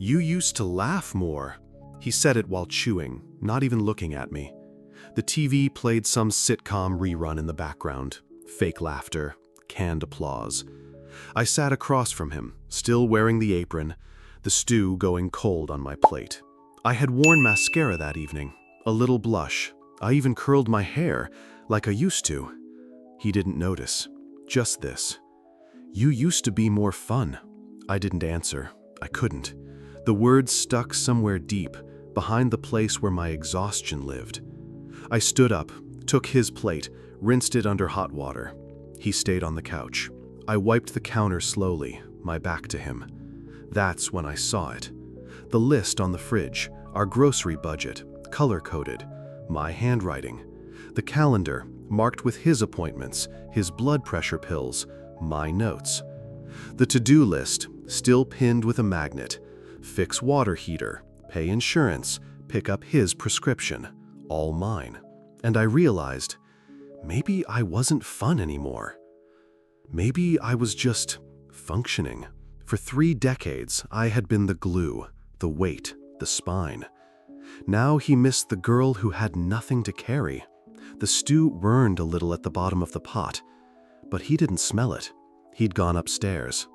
"You used to laugh more." He said it while chewing, not even looking at me. The TV played some sitcom rerun in the background. Fake laughter, canned applause. I sat across from him, still wearing the apron, the stew going cold on my plate. I had worn mascara that evening, a little blush. I even curled my hair, like I used to. He didn't notice. Just this. "You used to be more fun." I didn't answer. I couldn't. The words stuck somewhere deep, behind the place where my exhaustion lived. I stood up, took his plate, rinsed it under hot water. He stayed on the couch. I wiped the counter slowly, my back to him. That's when I saw it. The list on the fridge, our grocery budget, color-coded, my handwriting. The calendar, marked with his appointments, his blood pressure pills, my notes. The to-do list, still pinned with a magnet. Fix water heater, pay insurance, pick up his prescription, all mine. And I realized, maybe I wasn't fun anymore. Maybe I was just functioning. For 3 decades, I had been the glue, the weight, the spine. Now he missed the girl who had nothing to carry. The stew burned a little at the bottom of the pot, but he didn't smell it. He'd gone upstairs.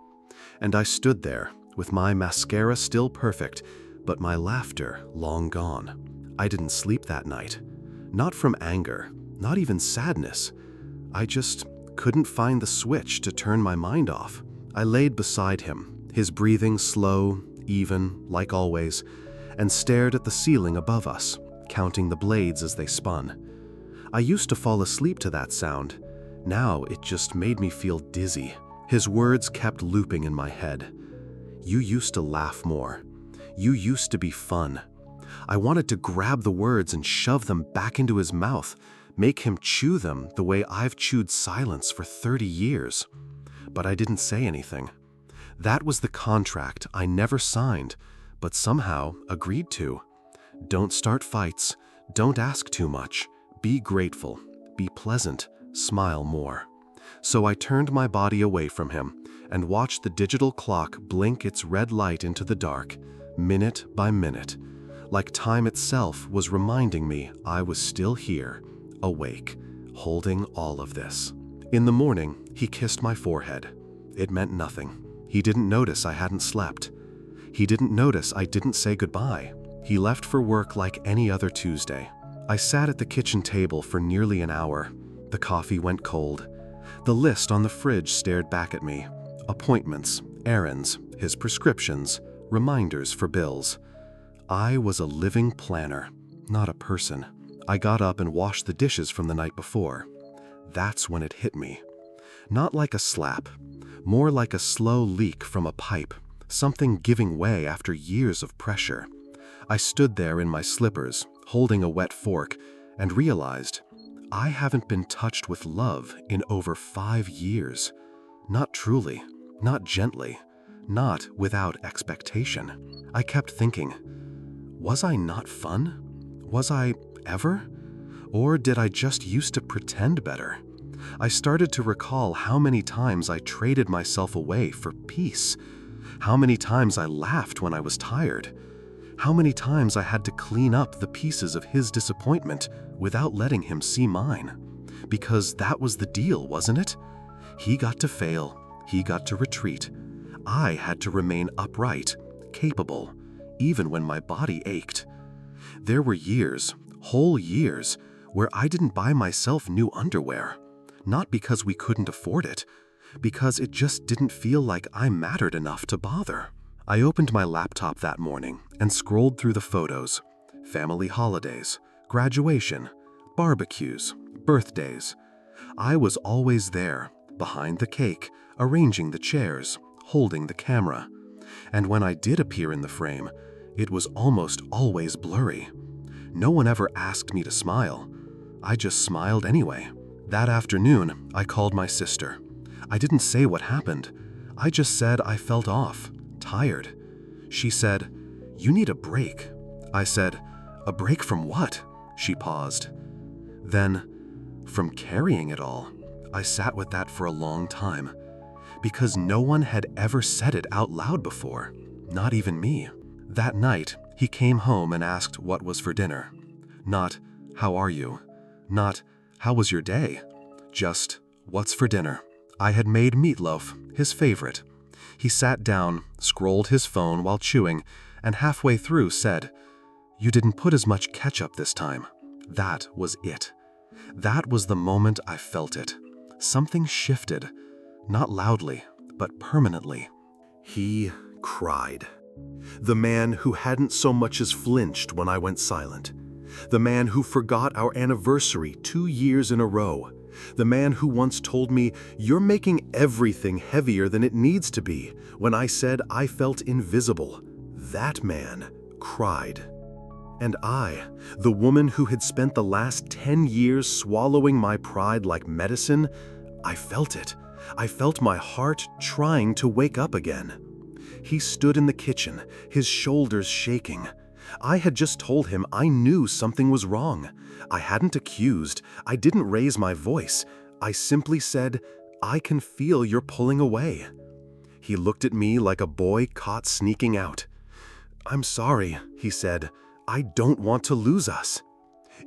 And I stood there, with my mascara still perfect, but my laughter long gone. I didn't sleep that night. Not from anger, not even sadness. I just couldn't find the switch to turn my mind off. I laid beside him, his breathing slow, even, like always, and stared at the ceiling above us, counting the blades as they spun. I used to fall asleep to that sound. Now it just made me feel dizzy. His words kept looping in my head. "You used to laugh more. You used to be fun." I wanted to grab the words and shove them back into his mouth, make him chew them the way I've chewed silence for 30 years. But I didn't say anything. That was the contract I never signed, but somehow agreed to. Don't start fights. Don't ask too much. Be grateful. Be pleasant. Smile more. So I turned my body away from him and watched the digital clock blink its red light into the dark, minute by minute, like time itself was reminding me I was still here, awake, holding all of this. In the morning, he kissed my forehead. It meant nothing. He didn't notice I hadn't slept. He didn't notice I didn't say goodbye. He left for work like any other Tuesday. I sat at the kitchen table for nearly an hour. The coffee went cold. The list on the fridge stared back at me. Appointments, errands, his prescriptions, reminders for bills. I was a living planner, not a person. I got up and washed the dishes from the night before. That's when it hit me. Not like a slap, more like a slow leak from a pipe, something giving way after years of pressure. I stood there in my slippers, holding a wet fork, and realized I haven't been touched with love in over 5 years. Not truly, not gently, not without expectation. I kept thinking, was I not fun? Was I ever? Or did I just used to pretend better? I started to recall how many times I traded myself away for peace. How many times I laughed when I was tired. How many times I had to clean up the pieces of his disappointment without letting him see mine. Because that was the deal, wasn't it? He got to fail. He got to retreat. I had to remain upright, capable, even when my body ached. There were years, whole years, where I didn't buy myself new underwear. Not because we couldn't afford it, because it just didn't feel like I mattered enough to bother. I opened my laptop that morning and scrolled through the photos. Family holidays, graduation, barbecues, birthdays. I was always there, behind the cake, arranging the chairs, holding the camera. And when I did appear in the frame, it was almost always blurry. No one ever asked me to smile. I just smiled anyway. That afternoon, I called my sister. I didn't say what happened. I just said I felt off, tired. She said, "You need a break." I said, "A break from what?" She paused. Then, from carrying it all. I sat with that for a long time, because no one had ever said it out loud before, not even me. That night, he came home and asked what was for dinner. Not, "How are you?" Not, "How was your day?" Just, "What's for dinner?" I had made meatloaf, his favorite. He sat down, scrolled his phone while chewing, and halfway through said, "You didn't put as much ketchup this time." That was it. That was the moment I felt it. Something shifted, not loudly, but permanently. He cried. The man who hadn't so much as flinched when I went silent. The man who forgot our anniversary 2 years in a row. The man who once told me, "You're making everything heavier than it needs to be," when I said I felt invisible. That man cried. And I, the woman who had spent the last 10 years swallowing my pride like medicine, I felt it. I felt my heart trying to wake up again. He stood in the kitchen, his shoulders shaking. I had just told him I knew something was wrong. I hadn't accused. I didn't raise my voice. I simply said, "I can feel you're pulling away." He looked at me like a boy caught sneaking out. "I'm sorry," he said. "I don't want to lose us."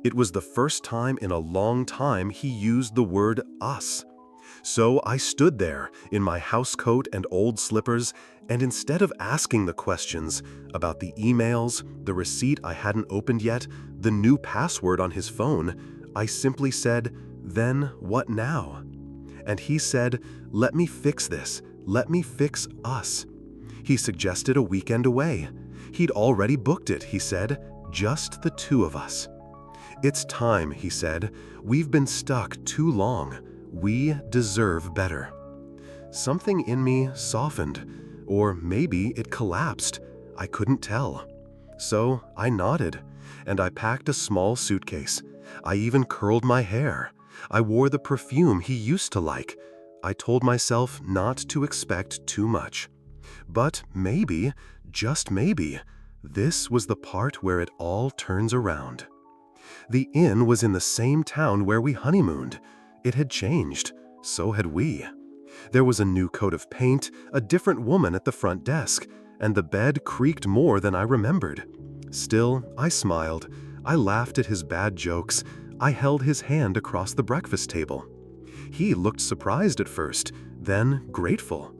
It was the first time in a long time he used the word us. So I stood there in my housecoat and old slippers, and instead of asking the questions about the emails, the receipt I hadn't opened yet, the new password on his phone, I simply said, "Then what now?" And he said, "Let me fix this. Let me fix us." He suggested a weekend away. He'd already booked it, he said, just the two of us. "It's time," he said. "We've been stuck too long. We deserve better." Something in me softened, or maybe it collapsed. I couldn't tell. So I nodded, and I packed a small suitcase. I even curled my hair. I wore the perfume he used to like. I told myself not to expect too much. But maybe, just maybe, this was the part where it all turns around. The inn was in the same town where we honeymooned. It had changed. So had we. There was a new coat of paint, a different woman at the front desk, and the bed creaked more than I remembered. Still, I smiled. I laughed at his bad jokes. I held his hand across the breakfast table. He looked surprised at first, then grateful.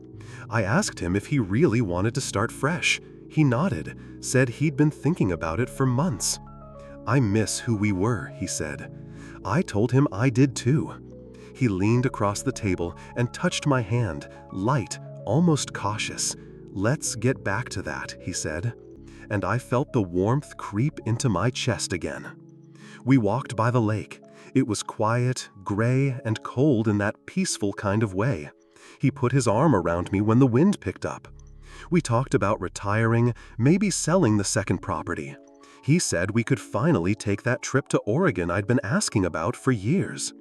I asked him if he really wanted to start fresh. He nodded, said he'd been thinking about it for months. "I miss who we were," he said. I told him I did too. He leaned across the table and touched my hand, light, almost cautious. "Let's get back to that," he said. And I felt the warmth creep into my chest again. We walked by the lake. It was quiet, gray, and cold in that peaceful kind of way. He put his arm around me when the wind picked up. We talked about retiring, maybe selling the second property. He said we could finally take that trip to Oregon I'd been asking about for years.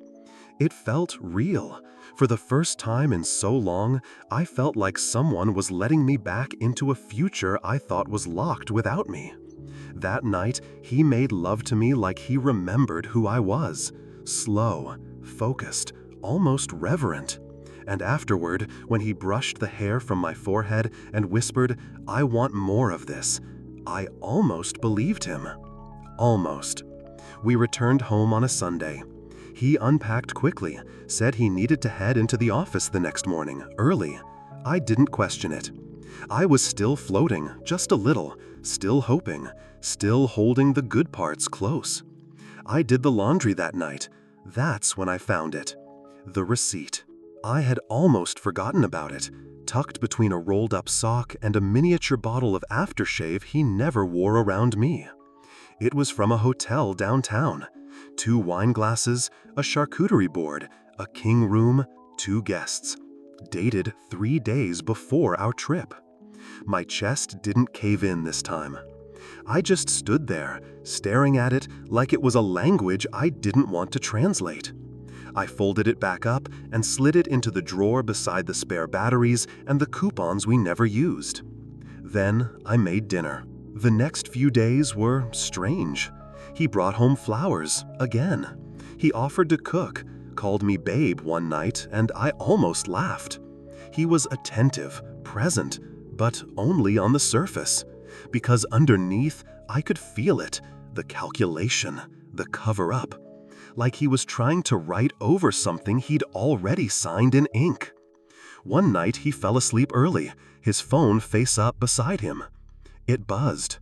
It felt real. For the first time in so long, I felt like someone was letting me back into a future I thought was locked without me. That night, he made love to me like he remembered who I was. Slow, focused, almost reverent. And afterward, when he brushed the hair from my forehead and whispered, "I want more of this," I almost believed him. Almost. We returned home on a Sunday. He unpacked quickly, said he needed to head into the office the next morning, early. I didn't question it. I was still floating, just a little, still hoping, still holding the good parts close. I did the laundry that night. That's when I found it. The receipt. I had almost forgotten about it, tucked between a rolled-up sock and a miniature bottle of aftershave he never wore around me. It was from a hotel downtown. 2 wine glasses, a charcuterie board, a king room, 2 guests. Dated 3 days before our trip. My chest didn't cave in this time. I just stood there, staring at it like it was a language I didn't want to translate. I folded it back up and slid it into the drawer beside the spare batteries and the coupons we never used. Then I made dinner. The next few days were strange. He brought home flowers, again. He offered to cook, called me babe one night, and I almost laughed. He was attentive, present, but only on the surface. Because underneath, I could feel it, the calculation, the cover-up, like he was trying to write over something he'd already signed in ink. One night he fell asleep early, his phone face up beside him. It buzzed.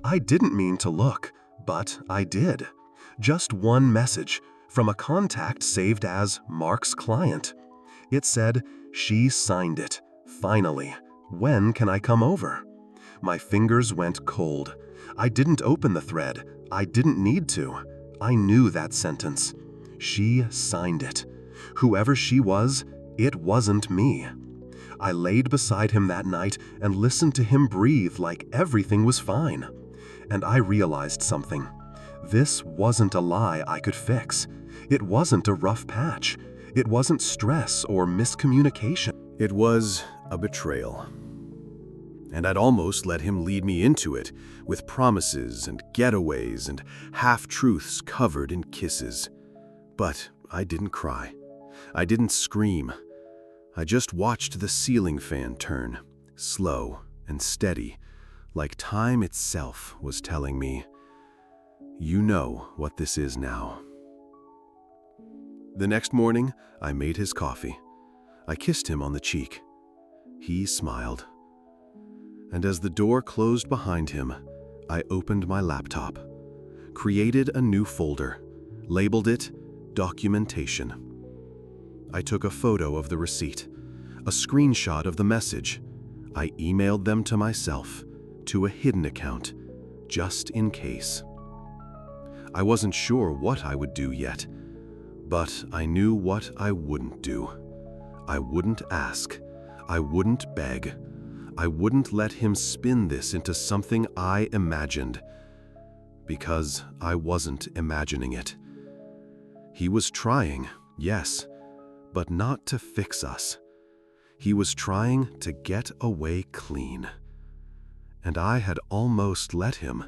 I didn't mean to look, but I did. Just one message from a contact saved as Mark's client. It said, "She signed it. Finally. When can I come over?" My fingers went cold. I didn't open the thread. I didn't need to. I knew that sentence. She signed it. Whoever she was, it wasn't me. I laid beside him that night and listened to him breathe like everything was fine. And I realized something. This wasn't a lie I could fix. It wasn't a rough patch. It wasn't stress or miscommunication. It was a betrayal. And I'd almost let him lead me into it, with promises and getaways and half-truths covered in kisses. But I didn't cry. I didn't scream. I just watched the ceiling fan turn, slow and steady, like time itself was telling me, "You know what this is now." The next morning, I made his coffee. I kissed him on the cheek. He smiled. And as the door closed behind him, I opened my laptop, created a new folder, labeled it Documentation. I took a photo of the receipt, a screenshot of the message. I emailed them to myself, to a hidden account, just in case. I wasn't sure what I would do yet, but I knew what I wouldn't do. I wouldn't ask. I wouldn't beg. I wouldn't let him spin this into something I imagined, because I wasn't imagining it. He was trying, yes, but not to fix us. He was trying to get away clean. And I had almost let him.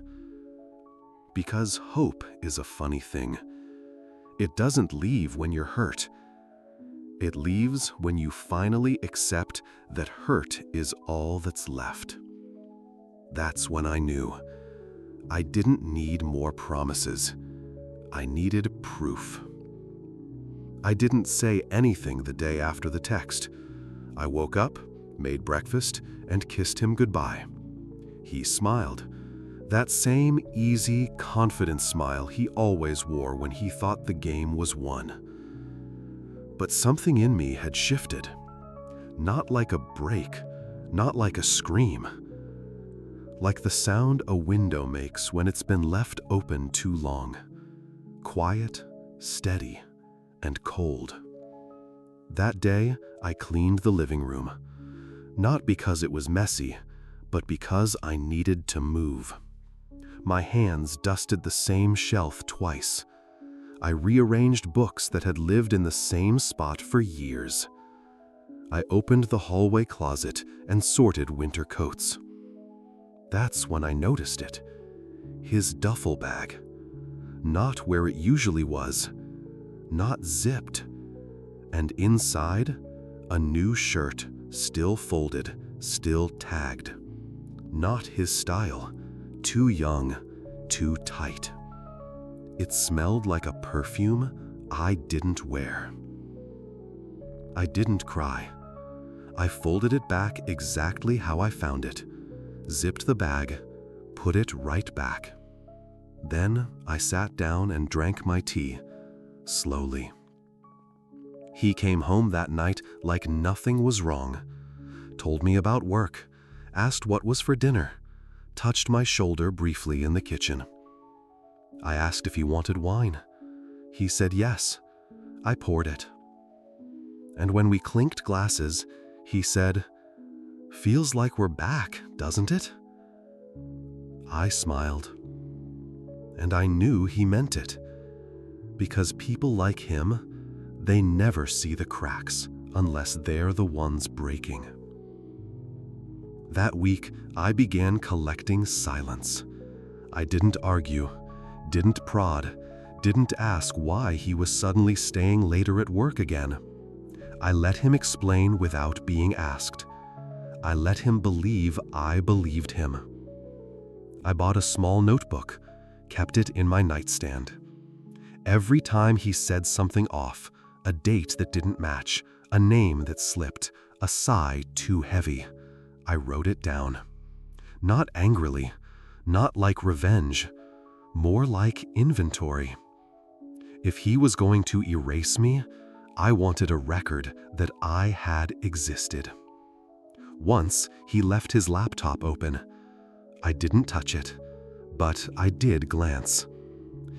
Because hope is a funny thing. It doesn't leave when you're hurt. It leaves when you finally accept that hurt is all that's left. That's when I knew. I didn't need more promises. I needed proof. I didn't say anything the day after the text. I woke up, made breakfast, and kissed him goodbye. He smiled. That same easy, confident smile he always wore when he thought the game was won. But something in me had shifted. Not like a break, not like a scream. Like the sound a window makes when it's been left open too long. Quiet, steady, and cold. That day, I cleaned the living room. Not because it was messy, but because I needed to move. My hands dusted the same shelf twice. I rearranged books that had lived in the same spot for years. I opened the hallway closet and sorted winter coats. That's when I noticed it. His duffel bag. Not where it usually was. Not zipped. And inside, a new shirt, still folded, still tagged. Not his style. Too young, too tight. It smelled like a perfume I didn't wear. I didn't cry. I folded it back exactly how I found it, zipped the bag, put it right back. Then I sat down and drank my tea, slowly. He came home that night like nothing was wrong, told me about work, asked what was for dinner, touched my shoulder briefly in the kitchen. I asked if he wanted wine. He said yes. I poured it. And when we clinked glasses, he said, "Feels like we're back, doesn't it?" I smiled. And I knew he meant it. Because people like him, they never see the cracks unless they're the ones breaking. That week, I began collecting silence. I didn't argue, didn't prod, didn't ask why he was suddenly staying later at work again. I let him explain without being asked. I let him believe I believed him. I bought a small notebook, kept it in my nightstand. Every time he said something off, a date that didn't match, a name that slipped, a sigh too heavy, I wrote it down. Not angrily, not like revenge, more like inventory. If he was going to erase me, I wanted a record that I had existed. Once, he left his laptop open. I didn't touch it, but I did glance.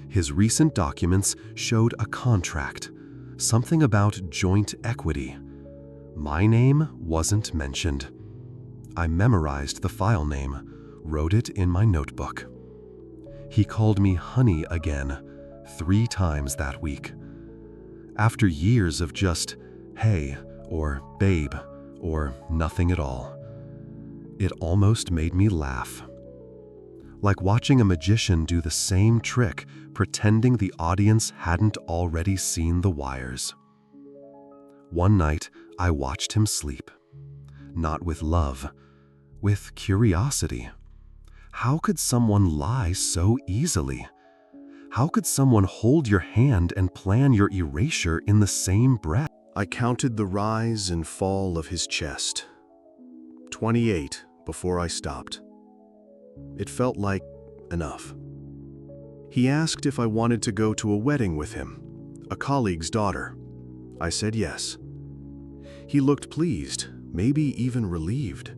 His recent documents showed a contract, something about joint equity. My name wasn't mentioned. I memorized the file name, wrote it in my notebook. He called me honey again, 3 times that week. After years of just hey or babe or nothing at all. It almost made me laugh. Like watching a magician do the same trick, pretending the audience hadn't already seen the wires. One night, I watched him sleep. Not with love, with curiosity. How could someone lie so easily? How could someone hold your hand and plan your erasure in the same breath? I counted the rise and fall of his chest. 28 before I stopped. It felt like enough. He asked if I wanted to go to a wedding with him, a colleague's daughter. I said yes. He looked pleased, maybe even relieved,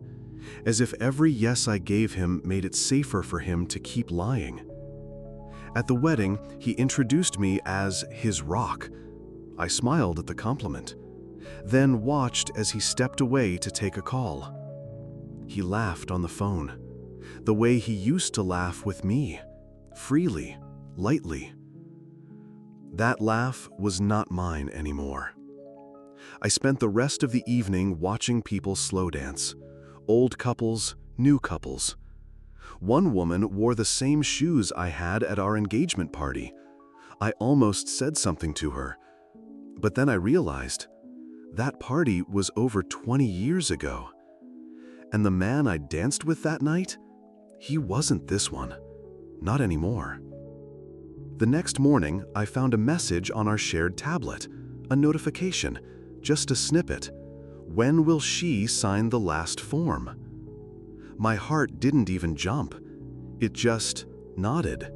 as if every yes I gave him made it safer for him to keep lying. At the wedding, he introduced me as his rock. I smiled at the compliment, then watched as he stepped away to take a call. He laughed on the phone, the way he used to laugh with me, freely, lightly. That laugh was not mine anymore. I spent the rest of the evening watching people slow dance, old couples, new couples. One woman wore the same shoes I had at our engagement party. I almost said something to her, but then I realized that party was over 20 years ago. And the man I danced with that night, he wasn't this one. Not anymore. The next morning, I found a message on our shared tablet, a notification, just a snippet. When will she sign the last form? My heart didn't even jump. It just nodded,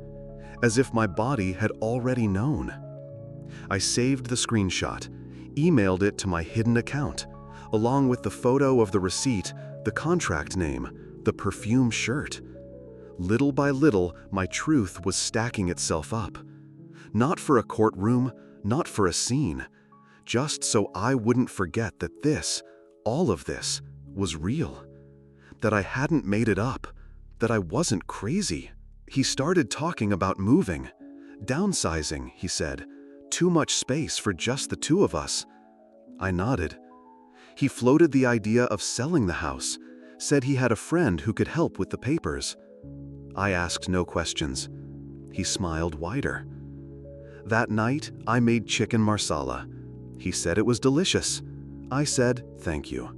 as if my body had already known. I saved the screenshot, emailed it to my hidden account, along with the photo of the receipt, the contract name, the perfume shirt. Little by little, my truth was stacking itself up. Not for a courtroom, not for a scene, just so I wouldn't forget that this, all of this, was real. That I hadn't made it up, that I wasn't crazy. He started talking about moving. Downsizing, he said. Too much space for just the two of us. I nodded. He floated the idea of selling the house, said he had a friend who could help with the papers. I asked no questions. He smiled wider. That night, I made chicken marsala. He said it was delicious. I said, thank you.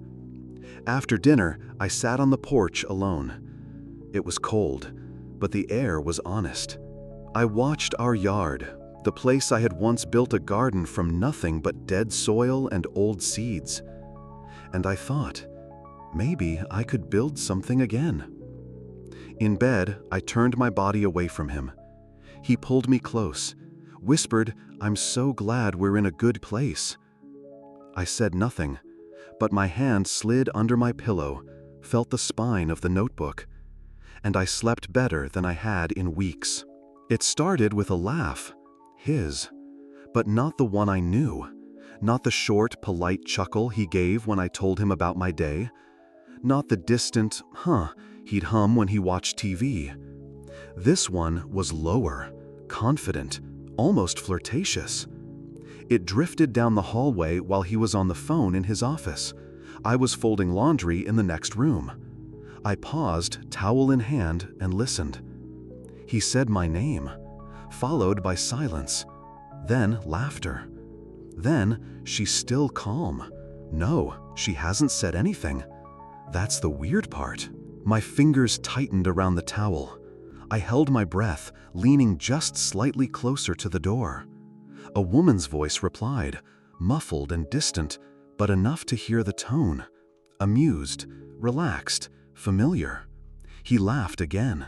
After dinner, I sat on the porch alone. It was cold, but the air was honest. I watched our yard, the place I had once built a garden from nothing but dead soil and old seeds. And I thought, maybe I could build something again. In bed, I turned my body away from him. He pulled me close, whispered, I'm so glad we're in a good place. I said nothing, but my hand slid under my pillow, felt the spine of the notebook, and I slept better than I had in weeks. It started with a laugh, his, but not the one I knew, not the short, polite chuckle he gave when I told him about my day, not the distant, he'd hum when he watched TV. This one was lower, confident, almost flirtatious. It drifted down the hallway while he was on the phone in his office. I was folding laundry in the next room. I paused, towel in hand, and listened. He said my name, followed by silence, then laughter. Then, she's still calm. No, she hasn't said anything. That's the weird part. My fingers tightened around the towel. I held my breath, leaning just slightly closer to the door. A woman's voice replied, muffled and distant, but enough to hear the tone. Amused, relaxed, familiar. He laughed again.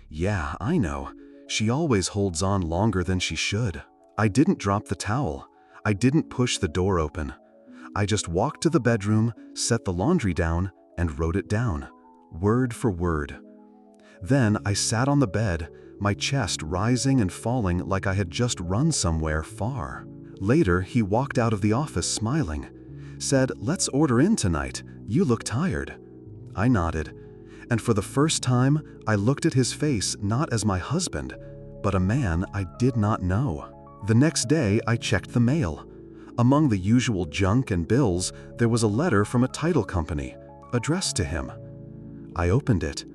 Yeah, I know. She always holds on longer than she should. I didn't drop the towel. I didn't push the door open. I just walked to the bedroom, set the laundry down, and wrote it down, word for word. Then I sat on the bed, my chest rising and falling like I had just run somewhere far. Later, he walked out of the office smiling, said, "Let's order in tonight. You look tired." I nodded, and for the first time, I looked at his face not as my husband, but a man I did not know. The next day, I checked the mail. Among the usual junk and bills, there was a letter from a title company, addressed to him. I opened it.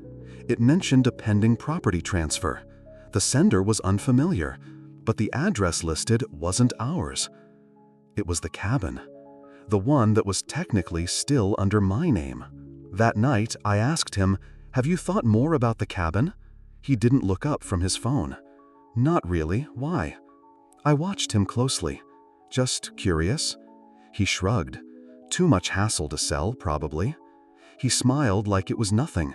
It mentioned a pending property transfer. The sender was unfamiliar, but the address listed wasn't ours. It was the cabin, the one that was technically still under my name. That night, I asked him, "Have you thought more about the cabin?" He didn't look up from his phone. "Not really. Why?" I watched him closely. "Just curious." He shrugged. "Too much hassle to sell, probably." He smiled like it was nothing,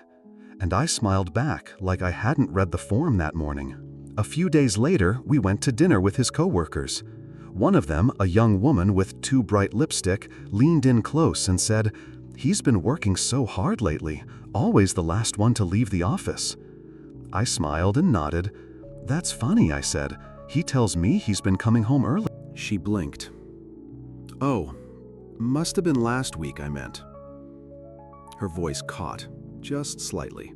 and I smiled back like I hadn't read the form that morning. A few days later, we went to dinner with his coworkers. One of them, a young woman with too bright lipstick, leaned in close and said, "He's been working so hard lately, always the last one to leave the office." I smiled and nodded. "That's funny," I said. "He tells me he's been coming home early." She blinked. "Oh, must have been last week, I meant." Her voice caught, just slightly.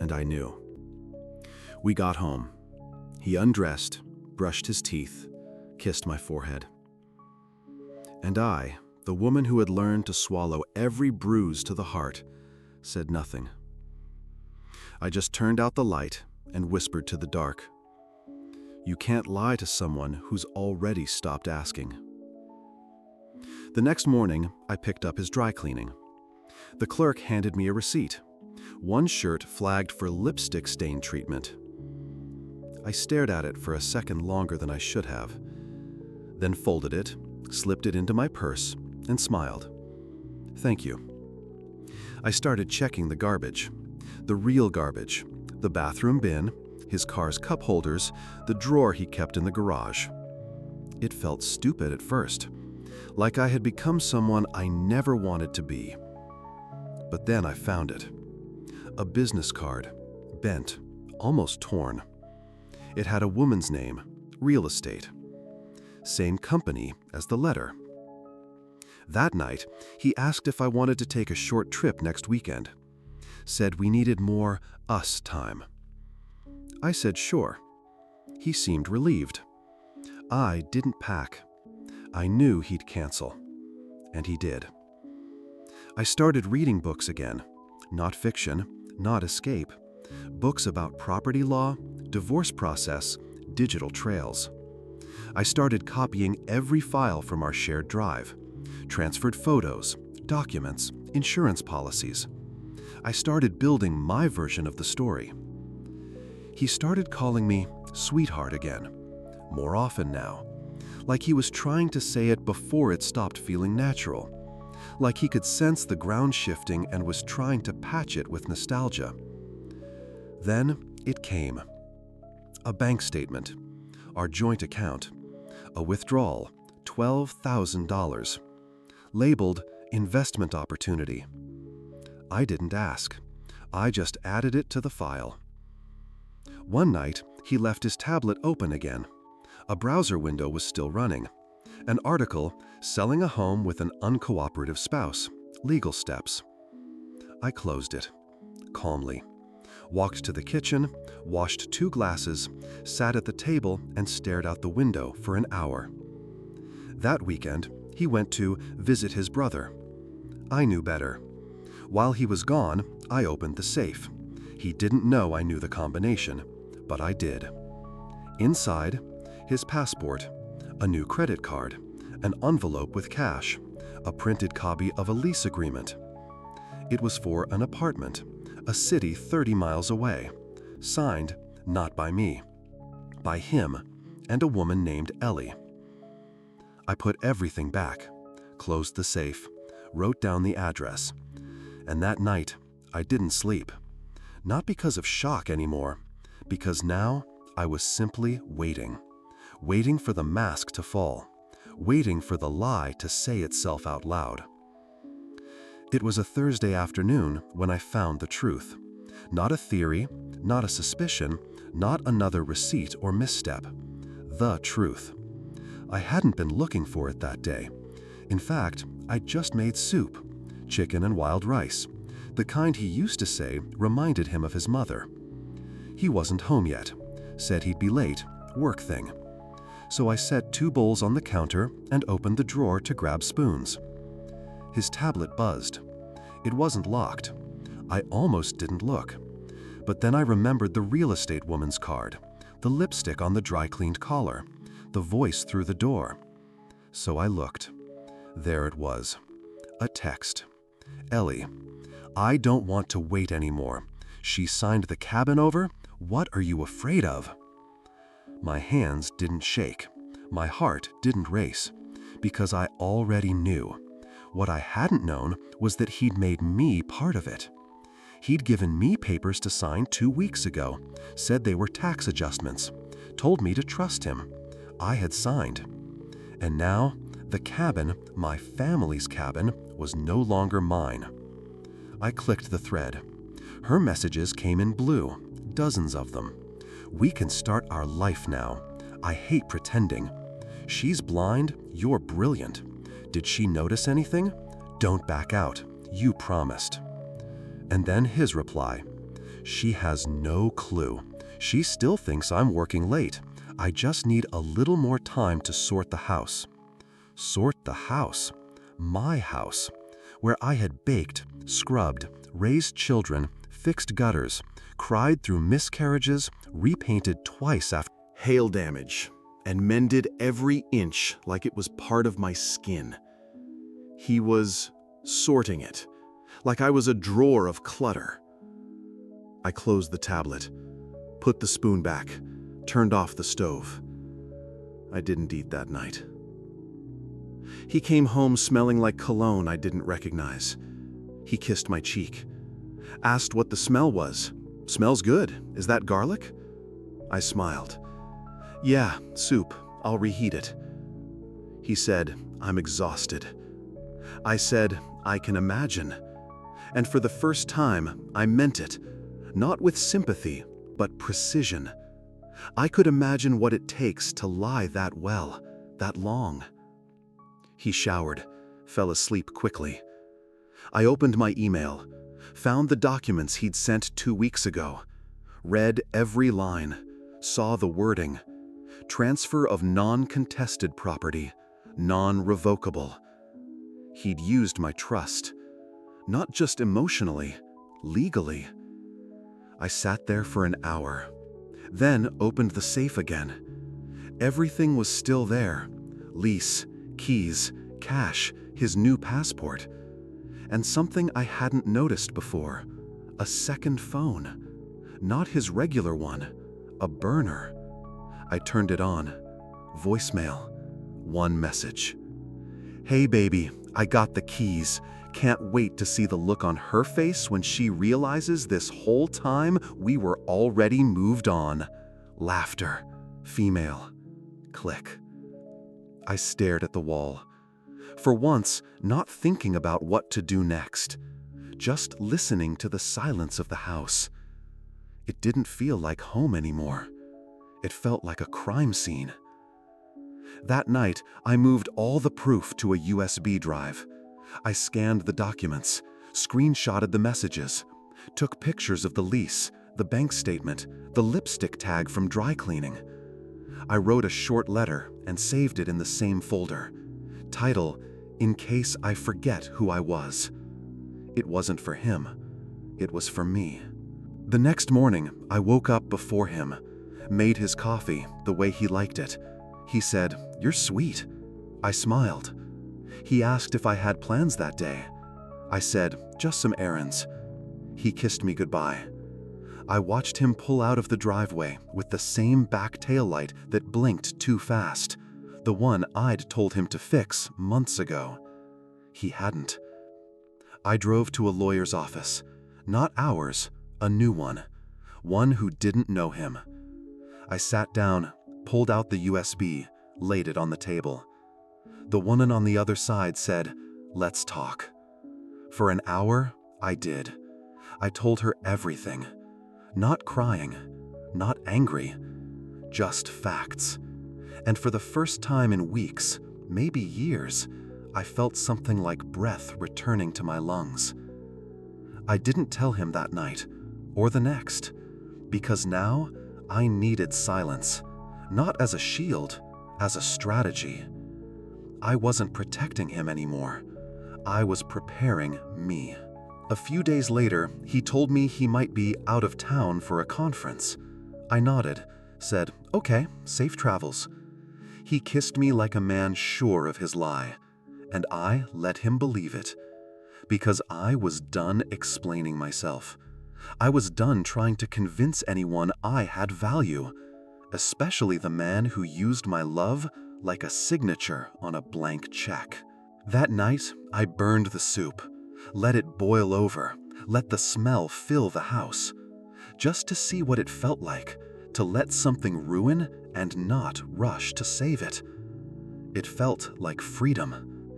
And I knew. We got home. He undressed, brushed his teeth, kissed my forehead. And I, the woman who had learned to swallow every bruise to the heart, said nothing. I just turned out the light and whispered to the dark. You can't lie to someone who's already stopped asking. The next morning, I picked up his dry cleaning. The clerk handed me a receipt. One shirt flagged for lipstick stain treatment. I stared at it for a second longer than I should have, then folded it, slipped it into my purse, and smiled. Thank you. I started checking the garbage. The real garbage. The bathroom bin, his car's cup holders, the drawer he kept in the garage. It felt stupid at first, like I had become someone I never wanted to be. But then I found it. A business card, bent, almost torn. It had a woman's name, real estate. Same company as the letter. That night, he asked if I wanted to take a short trip next weekend. Said we needed more us time. I said sure. He seemed relieved. I didn't pack. I knew he'd cancel. And he did. I started reading books again. Not fiction, not escape. Books about property law, divorce process, digital trails. I started copying every file from our shared drive. Transferred photos, documents, insurance policies. I started building my version of the story. He started calling me sweetheart again, more often now, like he was trying to say it before it stopped feeling natural, like he could sense the ground shifting and was trying to patch it with nostalgia. Then it came. A bank statement, our joint account, a withdrawal, $12,000, labeled investment opportunity. I didn't ask. I just added it to the file. One night, he left his tablet open again. A browser window was still running. An article, Selling a Home with an Uncooperative Spouse, Legal Steps. I closed it, calmly. Walked to the kitchen, washed 2 glasses, sat at the table and stared out the window for an hour. That weekend, he went to visit his brother. I knew better. While he was gone, I opened the safe. He didn't know I knew the combination, but I did. Inside, his passport, a new credit card, an envelope with cash, a printed copy of a lease agreement. It was for an apartment, a city 30 miles away, Signed, not by me, by him and a woman named Ellie. I put everything back, closed the safe, wrote down the address, and that night I didn't sleep. Not because of shock anymore, because now I was simply waiting. Waiting for the mask to fall, waiting for the lie to say itself out loud. It was a Thursday afternoon when I found the truth. Not a theory, not a suspicion, not another receipt or misstep. The truth. I hadn't been looking for it that day. In fact, I'd just made soup, chicken and wild rice. The kind he used to say reminded him of his mother. He wasn't home yet, said he'd be late, work thing. So I set 2 bowls on the counter and opened the drawer to grab spoons. His tablet buzzed. It wasn't locked. I almost didn't look. But then I remembered the real estate woman's card, the lipstick on the dry-cleaned collar, the voice through the door. So I looked. There it was. A text. Ellie, I don't want to wait anymore. She signed the cabin over? What are you afraid of? My hands didn't shake. My heart didn't race. Because I already knew. What I hadn't known was that he'd made me part of it. He'd given me papers to sign 2 weeks ago, said they were tax adjustments, told me to trust him. I had signed. And now, the cabin, my family's cabin, was no longer mine. I clicked the thread. Her messages came in blue, dozens of them. We can start our life now. I hate pretending. She's blind, you're brilliant. Did she notice anything? Don't back out. You promised. And then his reply. She has no clue. She still thinks I'm working late. I just need a little more time to sort the house. Sort the house. My house. Where I had baked, scrubbed, raised children, fixed gutters, cried through miscarriages, repainted twice after Hail damage, and mended every inch like it was part of my skin. He was sorting it, like I was a drawer of clutter. I closed the tablet, put the spoon back, turned off the stove. I didn't eat that night. He came home smelling like cologne I didn't recognize. He kissed my cheek, asked what the smell was. Smells good. Is that garlic? I smiled. Yeah, soup. I'll reheat it. He said, I'm exhausted. I said, I can imagine. And for the first time, I meant it, not with sympathy, but precision. I could imagine what it takes to lie that well, that long. He showered, fell asleep quickly. I opened my email, found the documents he'd sent 2 weeks ago, read every line, saw the wording. Transfer of non-contested property, non-revocable. He'd used my trust, not just emotionally, legally. I sat there for an hour, then opened the safe again. Everything was still there. Lease, keys, cash, his new passport. And something I hadn't noticed before, a second phone. Not his regular one, a burner. I turned it on. Voicemail. One message. Hey baby, I got the keys. Can't wait to see the look on her face when she realizes this whole time we were already moved on. Laughter. Female. Click. I stared at the wall. For once, not thinking about what to do next. Just listening to the silence of the house. It didn't feel like home anymore. It felt like a crime scene. That night, I moved all the proof to a USB drive. I scanned the documents, screenshotted the messages, took pictures of the lease, the bank statement, the lipstick tag from dry cleaning. I wrote a short letter and saved it in the same folder. Title, In Case I Forget Who I Was. It wasn't for him. It was for me. The next morning, I woke up before him, made his coffee the way he liked it. He said, "You're sweet." I smiled. He asked if I had plans that day. I said, "Just some errands." He kissed me goodbye. I watched him pull out of the driveway with the same back taillight that blinked too fast, the one I'd told him to fix months ago. He hadn't. I drove to a lawyer's office. Not ours, a new one who didn't know him. I sat down, pulled out the USB, laid it on the table. The woman on the other side said, "Let's talk." For an hour, I did. I told her everything. Not crying, not angry, just facts. And for the first time in weeks, maybe years, I felt something like breath returning to my lungs. I didn't tell him that night, or the next, because now I needed silence, not as a shield, as a strategy. I wasn't protecting him anymore. I was preparing me. A few days later, he told me he might be out of town for a conference. I nodded, said, "Okay, safe travels." He kissed me like a man sure of his lie, and I let him believe it, because I was done explaining myself. I was done trying to convince anyone I had value, especially the man who used my love like a signature on a blank check. That night, I burned the soup, let it boil over, let the smell fill the house, just to see what it felt like to let something ruin and not rush to save it. It felt like freedom.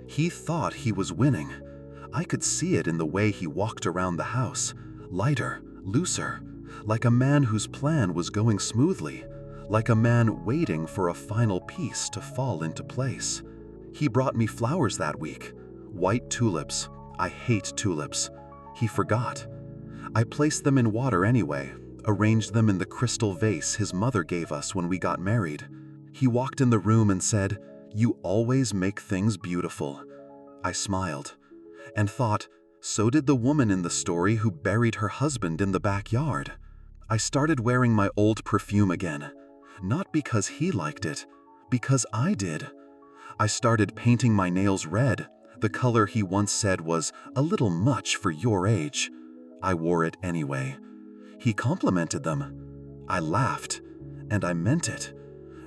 He thought he was winning. I could see it in the way he walked around the house, lighter, looser, like a man whose plan was going smoothly, like a man waiting for a final piece to fall into place. He brought me flowers that week, white tulips. I hate tulips. He forgot. I placed them in water anyway, arranged them in the crystal vase his mother gave us when we got married. He walked in the room and said, "You always make things beautiful." I smiled and thought, so did the woman in the story who buried her husband in the backyard. I started wearing my old perfume again, not because he liked it, because I did. I started painting my nails red, the color he once said was a little much for your age. I wore it anyway. He complimented them. I laughed, and I meant it.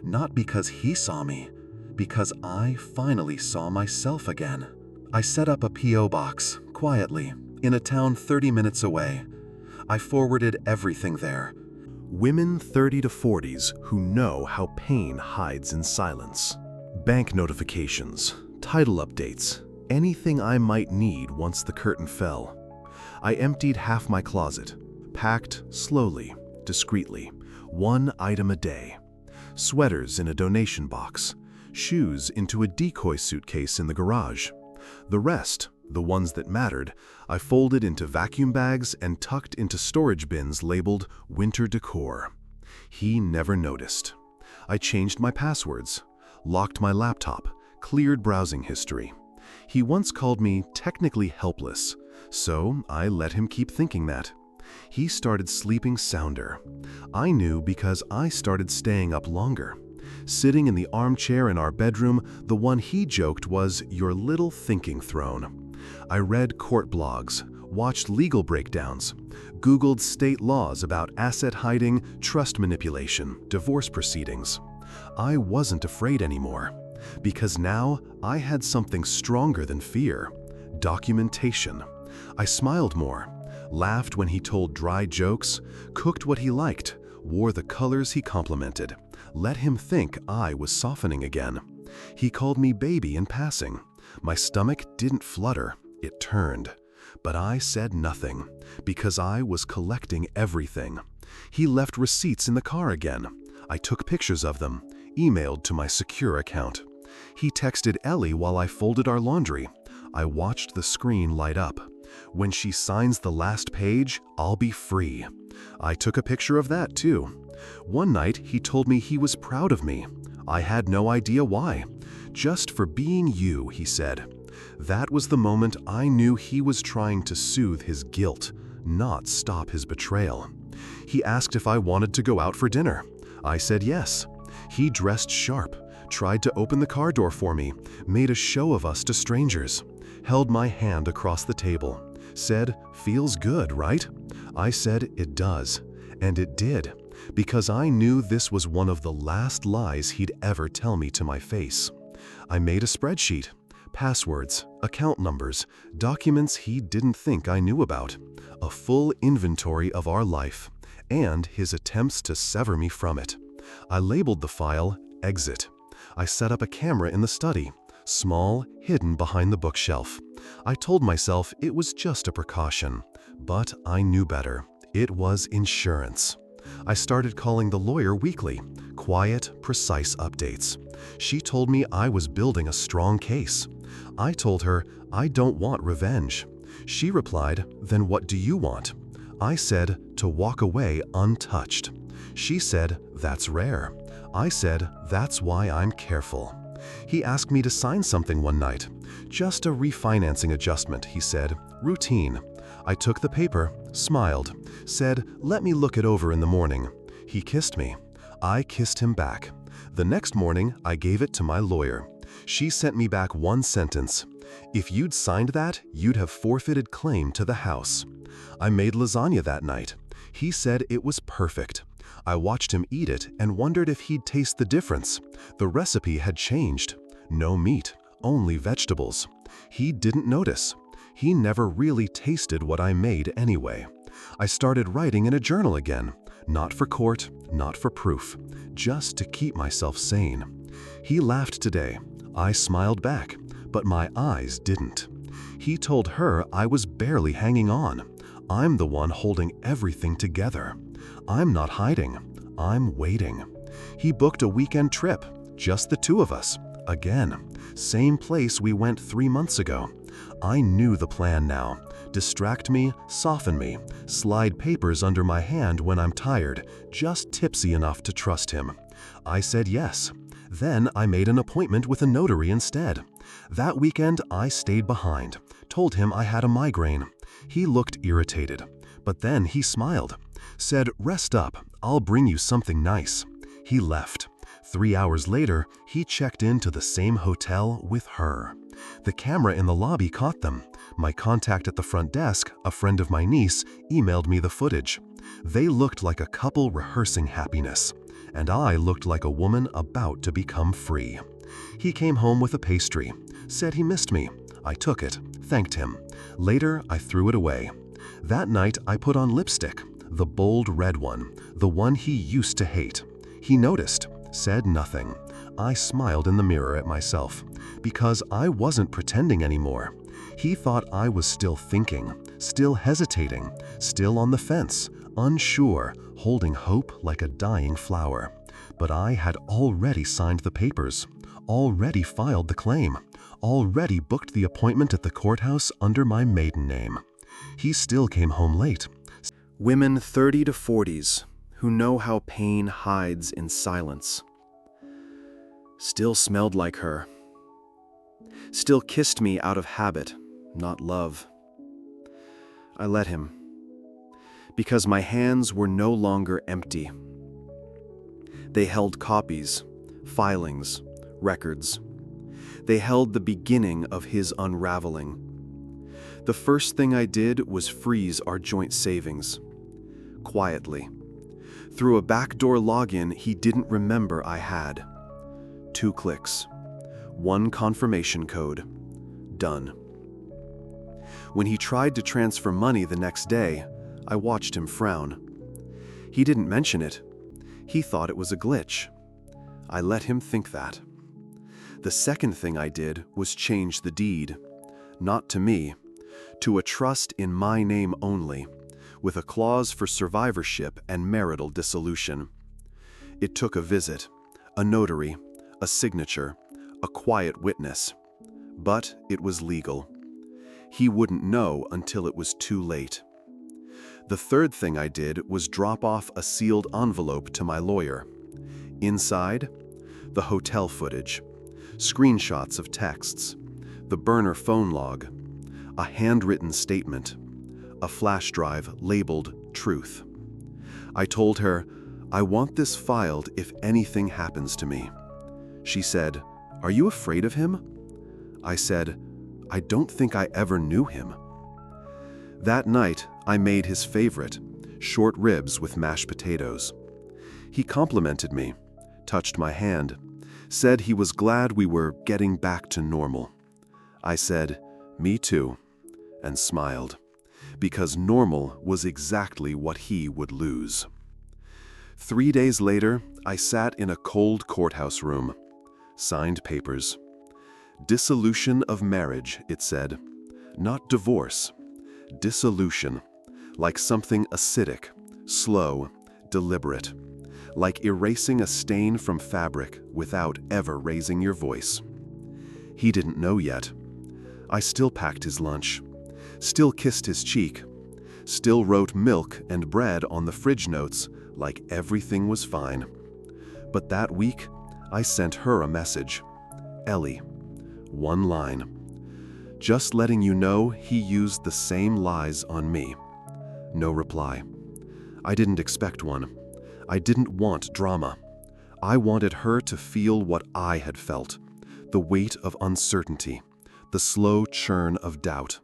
Not because he saw me, because I finally saw myself again. I set up a P.O. box, quietly, in a town 30 minutes away. I forwarded everything there. Women 30 to 40s who know how pain hides in silence. Bank notifications, title updates, anything I might need once the curtain fell. I emptied half my closet, packed slowly, discreetly, one item a day. Sweaters in a donation box, shoes into a decoy suitcase in the garage. The rest, the ones that mattered, I folded into vacuum bags and tucked into storage bins labeled winter decor. He never noticed. I changed my passwords, locked my laptop, cleared browsing history. He once called me technically helpless, so I let him keep thinking that. He started sleeping sounder. I knew because I started staying up longer. Sitting in the armchair in our bedroom, the one he joked was your little thinking throne. I read court blogs, watched legal breakdowns, Googled state laws about asset hiding, trust manipulation, divorce proceedings. I wasn't afraid anymore, because now I had something stronger than fear: documentation. I smiled more, laughed when he told dry jokes, cooked what he liked, wore the colors he complimented, let him think I was softening again. He called me baby in passing. My stomach didn't flutter, it turned. But I said nothing, because I was collecting everything. He left receipts in the car again. I took pictures of them, emailed to my secure account. He texted Ellie while I folded our laundry. I watched the screen light up. When she signs the last page, I'll be free. I took a picture of that too. One night, he told me he was proud of me. I had no idea why. Just for being you, he said. That was the moment I knew he was trying to soothe his guilt, not stop his betrayal. He asked if I wanted to go out for dinner. I said yes. He dressed sharp, tried to open the car door for me, made a show of us to strangers, held my hand across the table, said, "Feels good, right?" I said, "It does." And it did, because I knew this was one of the last lies he'd ever tell me to my face. I made a spreadsheet. Passwords, account numbers, documents he didn't think I knew about, a full inventory of our life, and his attempts to sever me from it. I labeled the file Exit. I set up a camera in the study, small, hidden behind the bookshelf. I told myself it was just a precaution, but I knew better. It was insurance. I started calling the lawyer weekly, quiet, precise updates. She told me I was building a strong case. I told her I don't want revenge. She replied, "Then what do you want?" I said, "To walk away untouched." She said, "That's rare." I said, "That's why I'm careful." He asked me to sign something one night. "Just a refinancing adjustment," he said. "Routine." I took the paper, smiled, said, "Let me look it over in the morning." He kissed me. I kissed him back. The next morning, I gave it to my lawyer. She sent me back one sentence. "If you'd signed that, you'd have forfeited claim to the house." I made lasagna that night. He said it was perfect. I watched him eat it and wondered if he'd taste the difference. The recipe had changed. No meat, only vegetables. He didn't notice. He never really tasted what I made anyway. I started writing in a journal again. Not for court, not for proof, just to keep myself sane. He laughed today. I smiled back, but my eyes didn't. He told her I was barely hanging on. I'm the one holding everything together. I'm not hiding. I'm waiting. He booked a weekend trip, just the two of us. Again, same place we went 3 months ago. I knew the plan now. Distract me, soften me, slide papers under my hand when I'm tired, just tipsy enough to trust him. I said yes. Then I made an appointment with a notary instead. That weekend I stayed behind, told him I had a migraine. He looked irritated, but then he smiled, said, "Rest up, I'll bring you something nice." He left. 3 hours later, he checked into the same hotel with her. The camera in the lobby caught them. My contact at the front desk, a friend of my niece, emailed me the footage. They looked like a couple rehearsing happiness, and I looked like a woman about to become free. He came home with a pastry, said he missed me. I took it, thanked him. Later, I threw it away. That night, I put on lipstick, the bold red one, the one he used to hate. He noticed, said nothing. I smiled in the mirror at myself, because I wasn't pretending anymore. He thought I was still thinking, still hesitating, still on the fence, unsure, holding hope like a dying flower. But I had already signed the papers, already filed the claim, already booked the appointment at the courthouse under my maiden name. He still came home late. Women 30 to 40s who know how pain hides in silence. Still smelled like her. Still kissed me out of habit, not love. I let him, because my hands were no longer empty. They held copies, filings, records. They held the beginning of his unraveling. The first thing I did was freeze our joint savings. Quietly. Through a backdoor login he didn't remember I had. 2 clicks. 1 confirmation code. Done. When he tried to transfer money the next day, I watched him frown. He didn't mention it. He thought it was a glitch. I let him think that. The second thing I did was change the deed. Not to me, to a trust in my name only, with a clause for survivorship and marital dissolution. It took a visit, a notary, a signature, a quiet witness. But it was legal. He wouldn't know until it was too late. The third thing I did was drop off a sealed envelope to my lawyer. Inside, the hotel footage, screenshots of texts, the burner phone log, a handwritten statement, a flash drive labeled Truth. I told her, "I want this filed if anything happens to me." She said, "Are you afraid of him?" I said, "I don't think I ever knew him." That night, I made his favorite, short ribs with mashed potatoes. He complimented me, touched my hand, said he was glad we were getting back to normal. I said, "Me too," and smiled, because normal was exactly what he would lose. 3 days later, I sat in a cold courthouse room, signed papers. Dissolution of marriage, it said. Not divorce. Dissolution, like something acidic, slow, deliberate, like erasing a stain from fabric without ever raising your voice. He didn't know yet. I still packed his lunch, still kissed his cheek, still wrote milk and bread on the fridge notes like everything was fine. But that week, I sent her a message. "Ellie," one line. "Just letting you know he used the same lies on me." No reply. I didn't expect one. I didn't want drama. I wanted her to feel what I had felt, the weight of uncertainty, the slow churn of doubt.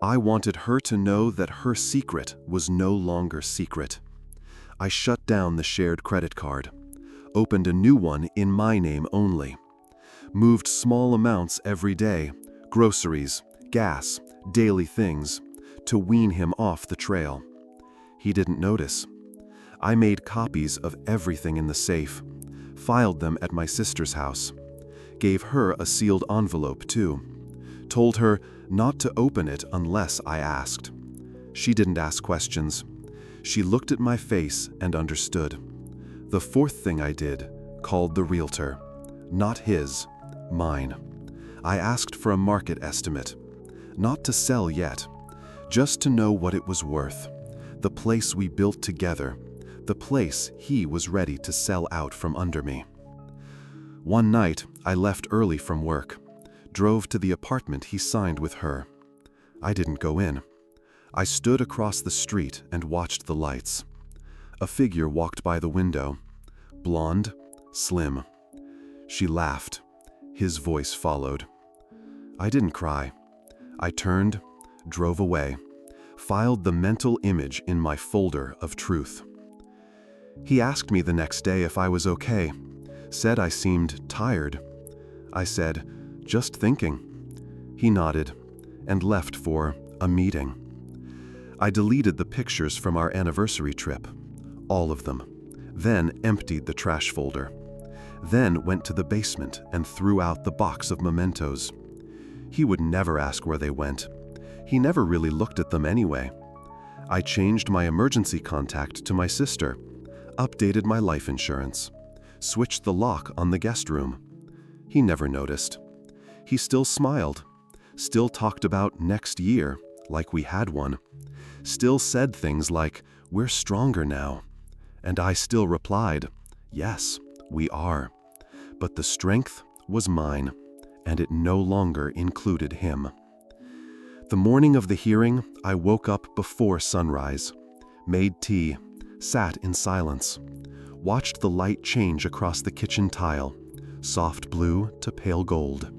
I wanted her to know that her secret was no longer secret. I shut down the shared credit card, opened a new one in my name only, moved small amounts every day, groceries, gas, daily things, to wean him off the trail. He didn't notice. I made copies of everything in the safe, filed them at my sister's house, gave her a sealed envelope too, told her not to open it unless I asked. She didn't ask questions. She looked at my face and understood. The fourth thing I did, called the realtor. Not his, mine. I asked for a market estimate. Not to sell yet, just to know what it was worth. The place we built together, the place he was ready to sell out from under me. One night, I left early from work, drove to the apartment he signed with her. I didn't go in. I stood across the street and watched the lights. A figure walked by the window, blonde, slim. She laughed. His voice followed. I didn't cry. I turned, drove away, filed the mental image in my folder of truth. He asked me the next day if I was okay, said I seemed tired. I said, "Just thinking." He nodded and left for a meeting. I deleted the pictures from our anniversary trip, all of them, then emptied the trash folder, then went to the basement and threw out the box of mementos. He would never ask where they went. He never really looked at them anyway. I changed my emergency contact to my sister, updated my life insurance, switched the lock on the guest room. He never noticed. He still smiled, still talked about next year like we had one, still said things like, "We're stronger now." And I still replied, "Yes, we are." But the strength was mine, and it no longer included him. The morning of the hearing, I woke up before sunrise, made tea, sat in silence, watched the light change across the kitchen tile, soft blue to pale gold.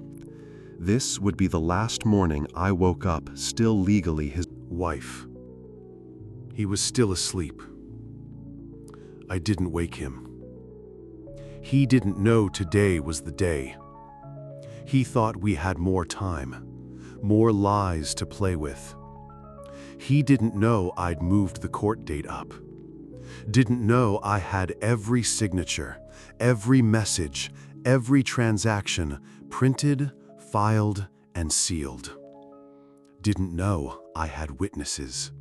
This would be the last morning I woke up still legally his Wife. He was still asleep. I didn't wake him. He didn't know today was the day. He thought we had more time, more lies to play with. He didn't know I'd moved the court date up. Didn't know I had every signature, every message, every transaction printed, filed, and sealed. Didn't know I had witnesses.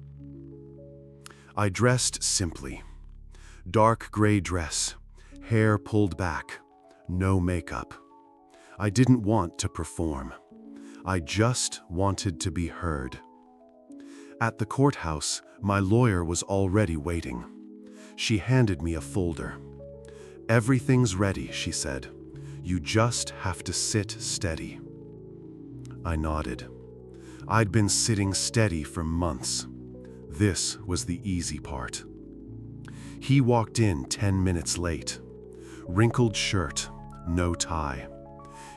I dressed simply. Dark gray dress, hair pulled back, no makeup. I didn't want to perform. I just wanted to be heard. At the courthouse, my lawyer was already waiting. She handed me a folder. "Everything's ready," she said. "You just have to sit steady." I nodded. I'd been sitting steady for months. This was the easy part. He walked in 10 minutes late. Wrinkled shirt, no tie.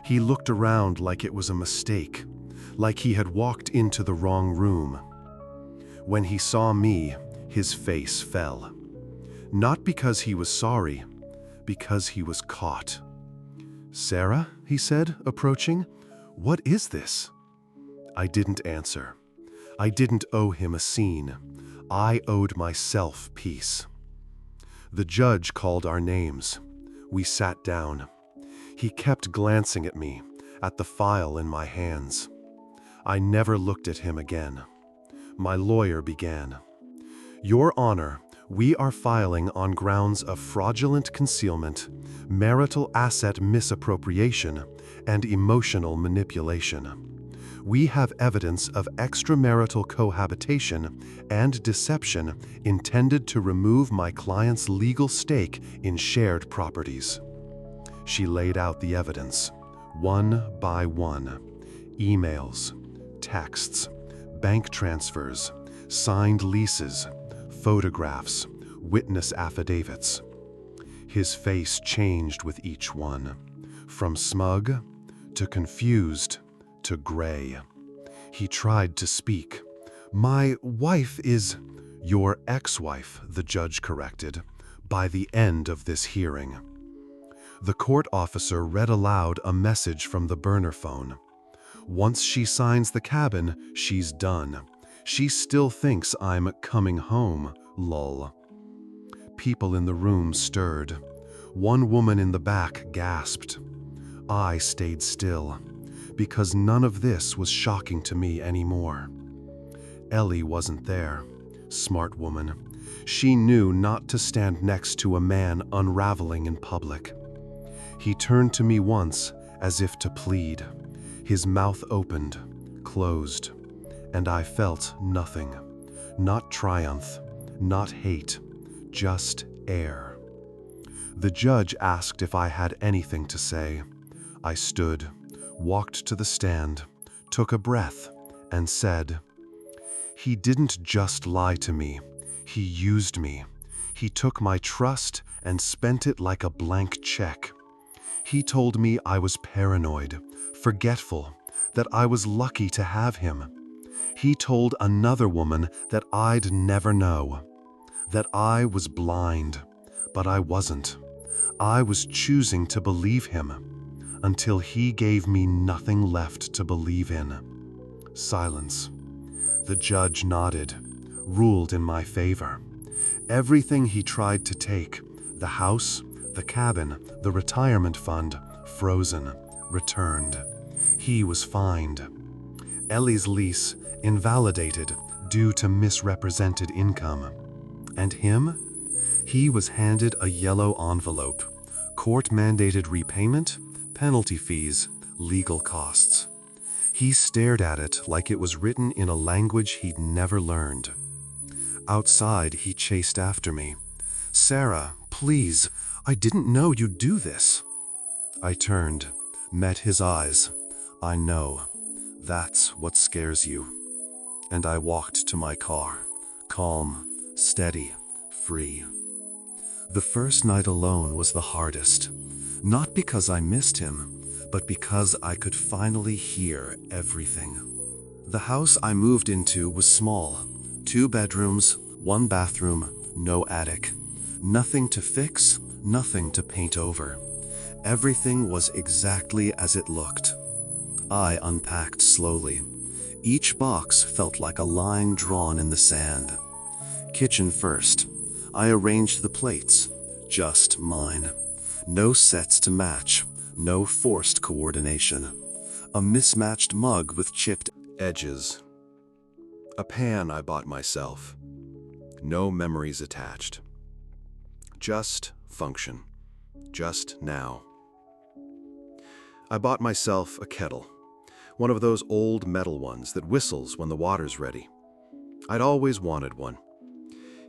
He looked around like it was a mistake, like he had walked into the wrong room. When he saw me, His face fell. Not because he was sorry, because he was caught. "Sarah," he said, approaching, "what is this?" I didn't answer. I didn't owe him a scene. I owed myself peace. The judge called our names. We sat down. He kept glancing at me, at the file in my hands. I never looked at him again. My lawyer began. "Your Honor, we are filing on grounds of fraudulent concealment, marital asset misappropriation, and emotional manipulation. We have evidence of extramarital cohabitation and deception intended to remove my client's legal stake in shared properties." She laid out the evidence, one by one. Emails, texts, bank transfers, signed leases, photographs, witness affidavits. His face changed with each one, from smug to confused to gray. He tried to speak. "My wife is—" "Your ex-wife," the judge corrected, "by the end of this hearing." The court officer read aloud a message from the burner phone. "Once she signs the cabin, she's done. She still thinks I'm coming home, lol." People in the room stirred. One woman in the back gasped. I stayed still, because none of this was shocking to me anymore. Ellie wasn't there. Smart woman. She knew not to stand next to a man unraveling in public. He turned to me once, as if to plead. His mouth opened, closed, and I felt nothing. Not triumph, not hate, just air. The judge asked if I had anything to say. I stood, walked to the stand, took a breath, and said, "He didn't just lie to me. He used me. He took my trust and spent it like a blank check. He told me I was paranoid, forgetful, that I was lucky to have him. He told another woman that I'd never know, that I was blind, but I wasn't. I was choosing to believe him, until he gave me nothing left to believe in." Silence. The judge nodded, ruled in my favor. Everything he tried to take, the house, the cabin, the retirement fund, frozen, returned. He was fined. Ellie's lease, invalidated due to misrepresented income. And him? He was handed a yellow envelope. Court-mandated repayment, penalty fees, legal costs. He stared at it like it was written in a language he'd never learned. Outside, he chased after me. "Sarah, please, I didn't know you'd do this." I turned, met his eyes. "I know. That's what scares you." And I walked to my car, calm, steady, free. The first night alone was the hardest, not because I missed him, but because I could finally hear everything. The house I moved into was small, 2 bedrooms, 1 bathroom, no attic. Nothing to fix, nothing to paint over. Everything was exactly as it looked. I unpacked slowly. Each box felt like a line drawn in the sand. Kitchen first. I arranged the plates, just mine. No sets to match, no forced coordination. A mismatched mug with chipped edges. A pan I bought myself. No memories attached. Just function. Just now. I bought myself a kettle. One of those old metal ones that whistles when the water's ready. I'd always wanted one.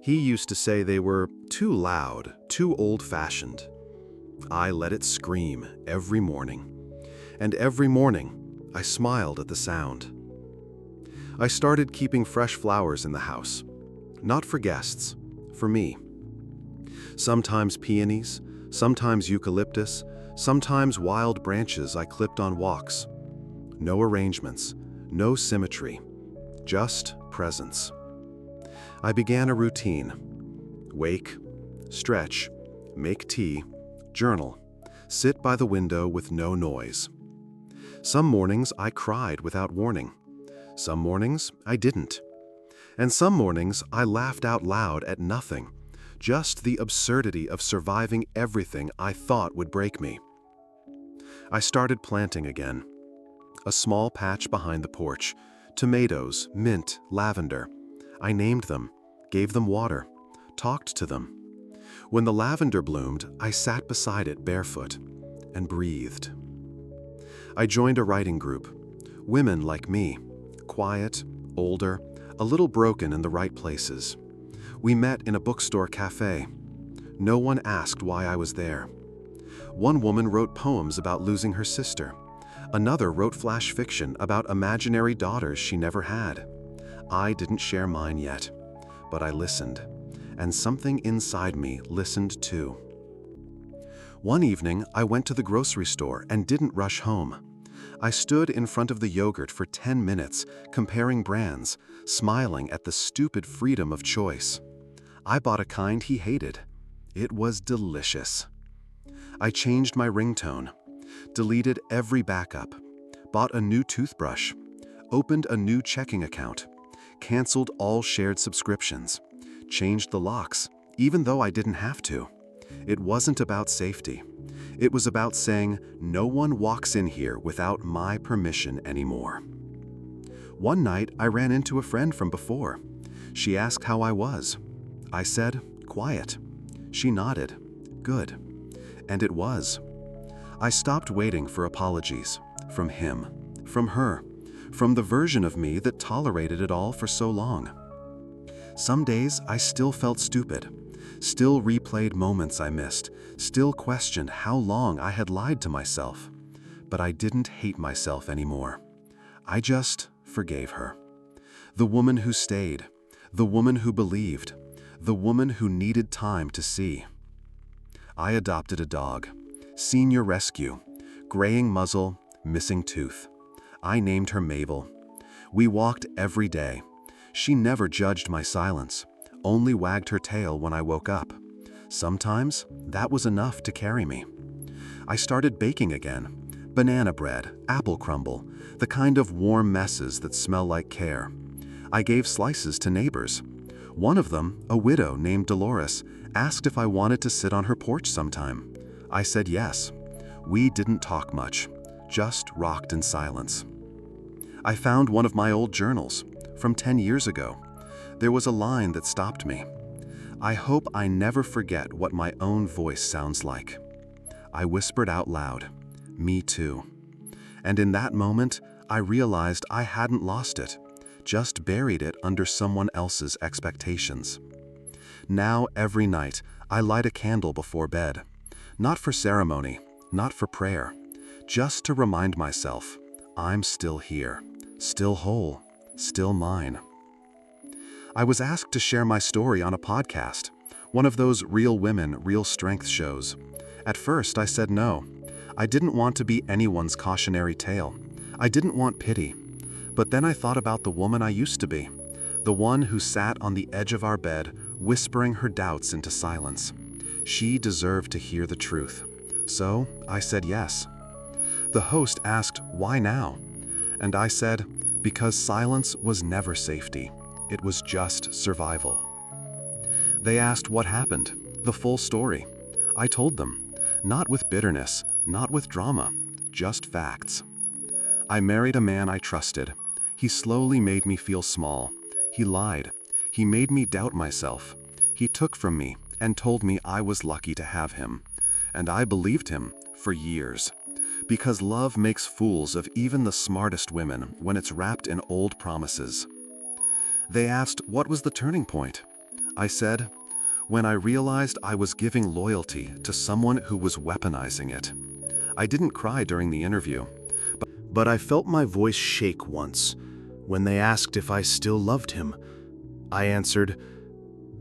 He used to say they were too loud, too old-fashioned. I let it scream every morning. And every morning, I smiled at the sound. I started keeping fresh flowers in the house. Not for guests, for me. Sometimes peonies, sometimes eucalyptus, sometimes wild branches I clipped on walks. No arrangements, no symmetry, just presence. I began a routine. Wake, stretch, make tea, journal, sit by the window with no noise. Some mornings I cried without warning. Some mornings I didn't. And some mornings I laughed out loud at nothing, just the absurdity of surviving everything I thought would break me. I started planting again. A small patch behind the porch, tomatoes, mint, lavender. I named them, gave them water, talked to them. When the lavender bloomed, I sat beside it barefoot and breathed. I joined a writing group. Women like me, quiet, older, a little broken in the right places. We met in a bookstore cafe. No one asked why I was there. One woman wrote poems about losing her sister. Another wrote flash fiction about imaginary daughters she never had. I didn't share mine yet, but I listened, and something inside me listened too. One evening, I went to the grocery store and didn't rush home. I stood in front of the yogurt for 10 minutes, comparing brands, smiling at the stupid freedom of choice. I bought a kind he hated. It was delicious. I changed my ringtone, deleted every backup, bought a new toothbrush, opened a new checking account, canceled all shared subscriptions, changed the locks, even though I didn't have to. It wasn't about safety. It was about saying, no one walks in here without my permission anymore. One night, I ran into a friend from before. She asked how I was. I said, quiet. She nodded. Good. And it was. I stopped waiting for apologies. From him. From her. From the version of me that tolerated it all for so long. Some days, I still felt stupid. Still replayed moments I missed. Still questioned how long I had lied to myself. But I didn't hate myself anymore. I just forgave her. The woman who stayed. The woman who believed. The woman who needed time to see. I adopted a dog. Senior rescue. Graying muzzle, missing tooth. I named her Mabel. We walked every day. She never judged my silence, only wagged her tail when I woke up. Sometimes that was enough to carry me. I started baking again. Banana bread, apple crumble, the kind of warm messes that smell like care. I gave slices to neighbors. One of them, a widow named Dolores, asked if I wanted to sit on her porch sometime. I said yes. We didn't talk much, just rocked in silence. I found one of my old journals, from 10 years ago. There was a line that stopped me. I hope I never forget what my own voice sounds like. I whispered out loud, me too. And in that moment, I realized I hadn't lost it, just buried it under someone else's expectations. Now, every night, I light a candle before bed. Not for ceremony, not for prayer, just to remind myself, I'm still here, still whole, still mine. I was asked to share my story on a podcast, one of those Real Women, Real Strength shows. At first, I said no. I didn't want to be anyone's cautionary tale. I didn't want pity. But then I thought about the woman I used to be, the one who sat on the edge of our bed, whispering her doubts into silence. She deserved to hear the truth. So I said yes. The host asked, why now? And I said, because silence was never safety. It was just survival. They asked what happened, the full story. I told them, not with bitterness, not with drama, just facts. I married a man I trusted. He slowly made me feel small. He lied. He made me doubt myself. He took from me and told me I was lucky to have him. And I believed him for years. Because love makes fools of even the smartest women when it's wrapped in old promises. They asked what was the turning point. I said, when I realized I was giving loyalty to someone who was weaponizing it. I didn't cry during the interview, but I felt my voice shake once when they asked if I still loved him. I answered,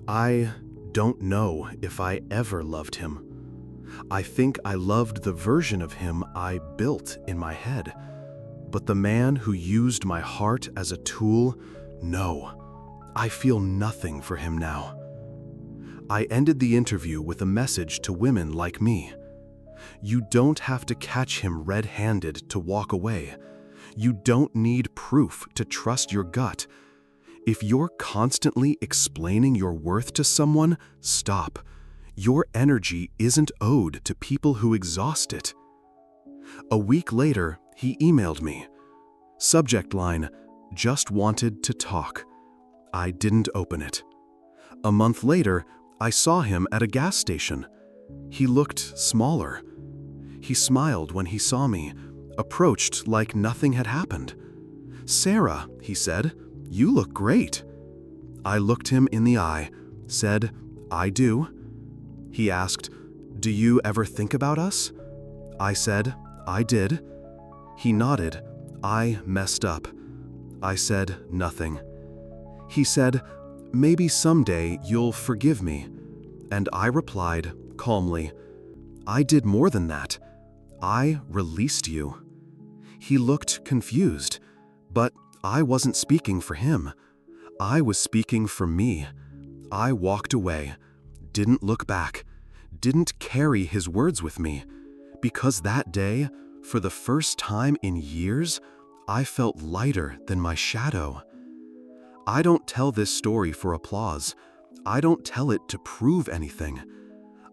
I don't know if I ever loved him. I think I loved the version of him I built in my head. But the man who used my heart as a tool, no. I feel nothing for him now. I ended the interview with a message to women like me. You don't have to catch him red-handed to walk away. You don't need proof to trust your gut. If you're constantly explaining your worth to someone, stop. Your energy isn't owed to people who exhaust it. A week later, he emailed me. Subject line, "Just wanted to talk." I didn't open it. A month later, I saw him at a gas station. He looked smaller. He smiled when he saw me, approached like nothing had happened. "Sarah," he said, "you look great." I looked him in the eye, said, "I do." He asked, "Do you ever think about us?" I said, "I did." He nodded. I messed up. I said nothing. He said, "Maybe someday you'll forgive me." And I replied calmly, "I did more than that. I released you." He looked confused, but I wasn't speaking for him. I was speaking for me. I walked away, didn't look back, didn't carry his words with me, because that day, for the first time in years, I felt lighter than my shadow. I don't tell this story for applause. I don't tell it to prove anything.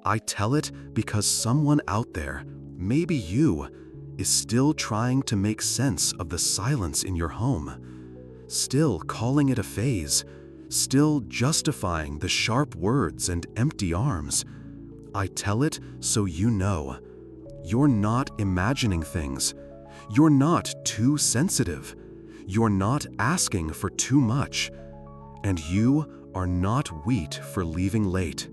I tell it because someone out there, maybe you, is still trying to make sense of the silence in your home, still calling it a phase, still justifying the sharp words and empty arms. I tell it so you know. You're not imagining things. You're not too sensitive. You're not asking for too much. And you are not wheat for leaving late.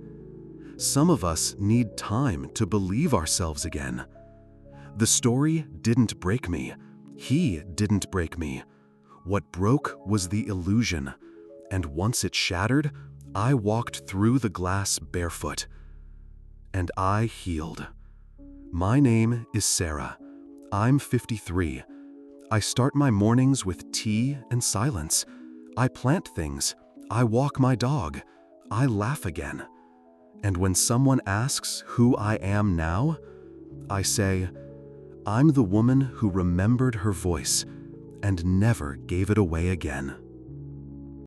Some of us need time to believe ourselves again. The story didn't break me. He didn't break me. What broke was the illusion. And once it shattered, I walked through the glass barefoot. And I healed. My name is Sarah. I'm 53. I start my mornings with tea and silence. I plant things. I walk my dog. I laugh again. And when someone asks who I am now, I say, I'm the woman who remembered her voice and never gave it away again.